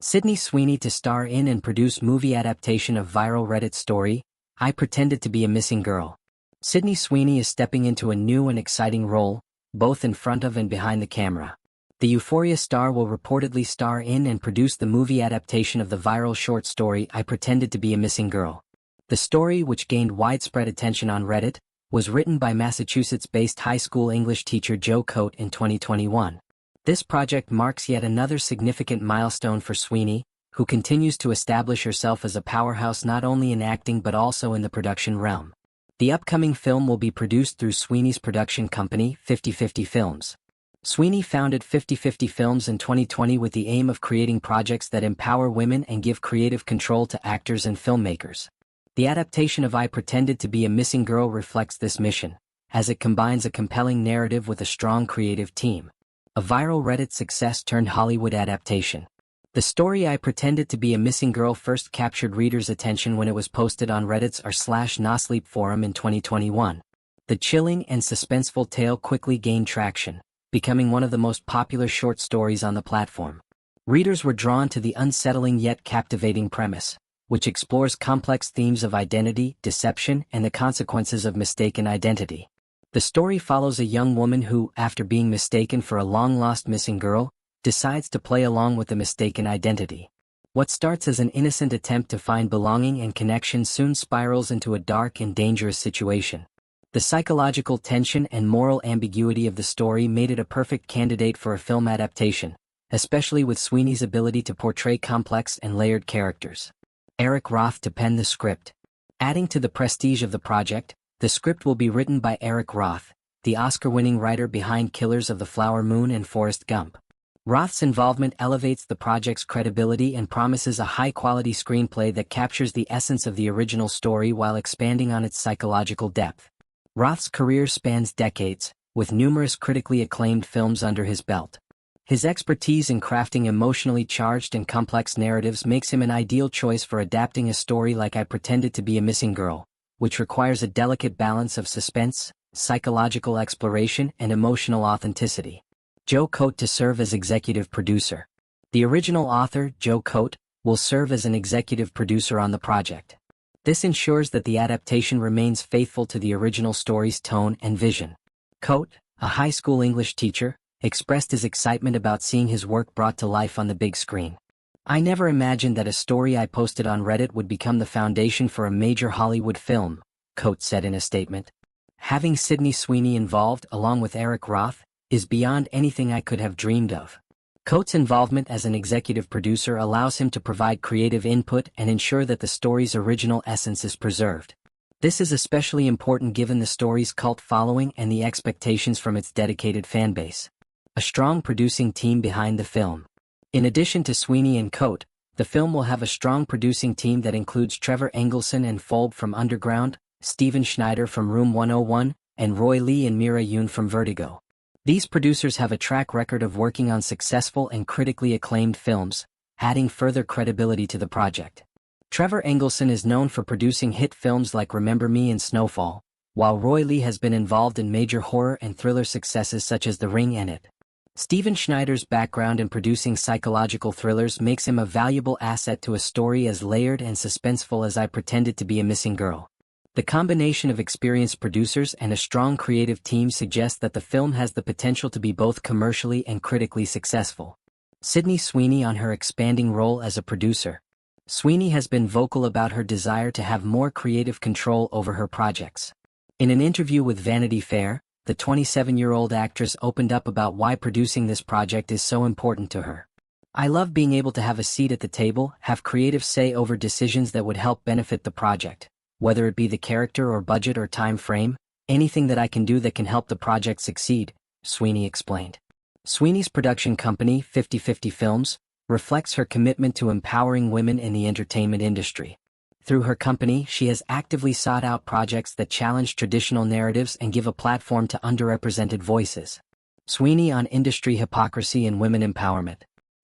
Sydney Sweeney to star in and produce movie adaptation of viral Reddit story, I Pretended to Be a Missing Girl. Sydney Sweeney is stepping into a new and exciting role, both in front of and behind the camera. The Euphoria star will reportedly star in and produce the movie adaptation of the viral short story I Pretended to Be a Missing Girl. The story, which gained widespread attention on Reddit, was written by Massachusetts-based high school English teacher Joe Cote in 2021. This project marks yet another significant milestone for Sweeney, who continues to establish herself as a powerhouse not only in acting but also in the production realm. The upcoming film will be produced through Sweeney's production company, 50/50 Films. Sweeney founded 50/50 Films in 2020 with the aim of creating projects that empower women and give creative control to actors and filmmakers. The adaptation of I Pretended to Be a Missing Girl reflects this mission, as it combines a compelling narrative with a strong creative team. A viral Reddit success turned Hollywood adaptation. The story I Pretended to Be a Missing Girl first captured readers' attention when it was posted on Reddit's r/NoSleep forum in 2021. The chilling and suspenseful tale quickly gained traction, becoming one of the most popular short stories on the platform. Readers were drawn to the unsettling yet captivating premise, which explores complex themes of identity, deception, and the consequences of mistaken identity. The story follows a young woman who, after being mistaken for a long-lost missing girl, decides to play along with the mistaken identity. What starts as an innocent attempt to find belonging and connection soon spirals into a dark and dangerous situation. The psychological tension and moral ambiguity of the story made it a perfect candidate for a film adaptation, especially with Sweeney's ability to portray complex and layered characters. Eric Roth to pen the script. Adding to the prestige of the project, the script will be written by Eric Roth, the Oscar-winning writer behind Killers of the Flower Moon and Forrest Gump. Roth's involvement elevates the project's credibility and promises a high-quality screenplay that captures the essence of the original story while expanding on its psychological depth. Roth's career spans decades, with numerous critically acclaimed films under his belt. His expertise in crafting emotionally charged and complex narratives makes him an ideal choice for adapting a story like I Pretended to Be a Missing Girl, which requires a delicate balance of suspense, psychological exploration, and emotional authenticity. Joe Cote to serve as executive producer. The original author, Joe Cote, will serve as an executive producer on the project. This ensures that the adaptation remains faithful to the original story's tone and vision. Cote, a high school English teacher, expressed his excitement about seeing his work brought to life on the big screen. "I never imagined that a story I posted on Reddit would become the foundation for a major Hollywood film," Cote said in a statement. "Having Sydney Sweeney involved, along with Eric Roth, is beyond anything I could have dreamed of." Cote's involvement as an executive producer allows him to provide creative input and ensure that the story's original essence is preserved. This is especially important given the story's cult following and the expectations from its dedicated fanbase. A strong producing team behind the film. In addition to Sweeney and Cote, the film will have a strong producing team that includes Trevor Engelson and Folb from Underground, Steven Schneider from Room 101, and Roy Lee and Mira Yoon from Vertigo. These producers have a track record of working on successful and critically acclaimed films, adding further credibility to the project. Trevor Engelson is known for producing hit films like Remember Me and Snowfall, while Roy Lee has been involved in major horror and thriller successes such as The Ring and It. Steven Schneider's background in producing psychological thrillers makes him a valuable asset to a story as layered and suspenseful as I Pretended to Be a Missing Girl. The combination of experienced producers and a strong creative team suggests that the film has the potential to be both commercially and critically successful. Sydney Sweeney on her expanding role as a producer. Sweeney has been vocal about her desire to have more creative control over her projects. In an interview with Vanity Fair, the 27-year-old actress opened up about why producing this project is so important to her. "I love being able to have a seat at the table, have creative say over decisions that would help benefit the project, whether it be the character or budget or time frame, anything that I can do that can help the project succeed," Sweeney explained. Sweeney's production company, 50/50 Films, reflects her commitment to empowering women in the entertainment industry. Through her company, she has actively sought out projects that challenge traditional narratives and give a platform to underrepresented voices. Sweeney on industry hypocrisy and women empowerment.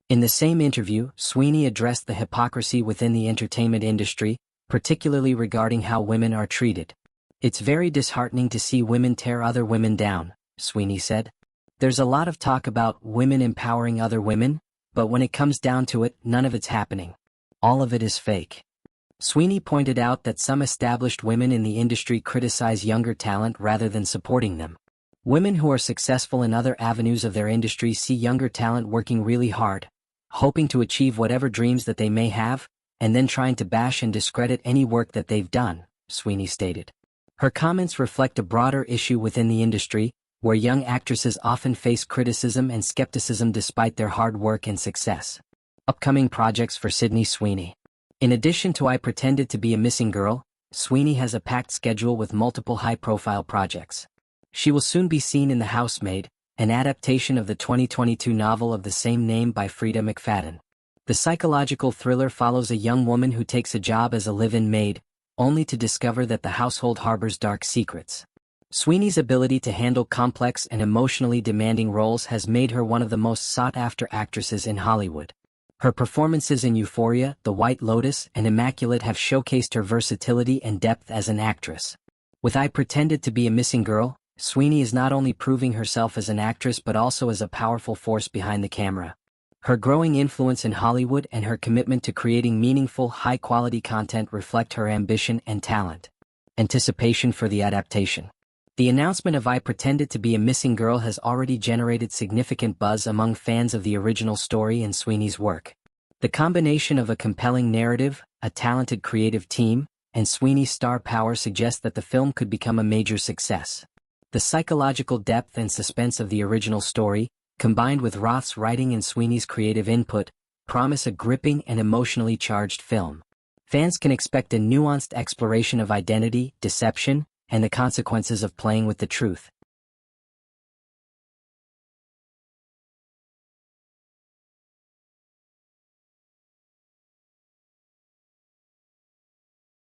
In the same interview, Sweeney addressed the hypocrisy within the entertainment industry, particularly regarding how women are treated. "It's very disheartening to see women tear other women down," Sweeney said. "There's a lot of talk about women empowering other women, But when it comes down to it, none of it's happening. All of it is fake. Sweeney pointed out that some established women in the industry criticize younger talent rather than supporting them. Women who are successful in other avenues of their industry see younger talent working really hard, hoping to achieve whatever dreams that they may have, and then trying to bash and discredit any work that they've done, Sweeney stated. Her comments reflect a broader issue within the industry, where young actresses often face criticism and skepticism despite their hard work and success. Upcoming projects for Sydney Sweeney. In addition to I Pretended to Be a Missing Girl, Sweeney has a packed schedule with multiple high-profile projects. She will soon be seen in The Housemaid, an adaptation of the 2022 novel of the same name by Frida McFadden. The psychological thriller follows a young woman who takes a job as a live-in maid, only to discover that the household harbors dark secrets. Sweeney's ability to handle complex and emotionally demanding roles has made her one of the most sought-after actresses in Hollywood. Her performances in Euphoria, The White Lotus, and Immaculate have showcased her versatility and depth as an actress. With I Pretended to Be a Missing Girl, Sweeney is not only proving herself as an actress but also as a powerful force behind the camera. Her growing influence in Hollywood and her commitment to creating meaningful, high-quality content reflect her ambition and talent. Anticipation for the adaptation. The announcement of I Pretended to Be a Missing Girl has already generated significant buzz among fans of the original story and Sweeney's work. The combination of a compelling narrative, a talented creative team, and Sweeney's star power suggests that the film could become a major success. The psychological depth and suspense of the original story, combined with Roth's writing and Sweeney's creative input, promise a gripping and emotionally charged film. Fans can expect a nuanced exploration of identity, deception, and the consequences of playing with the truth.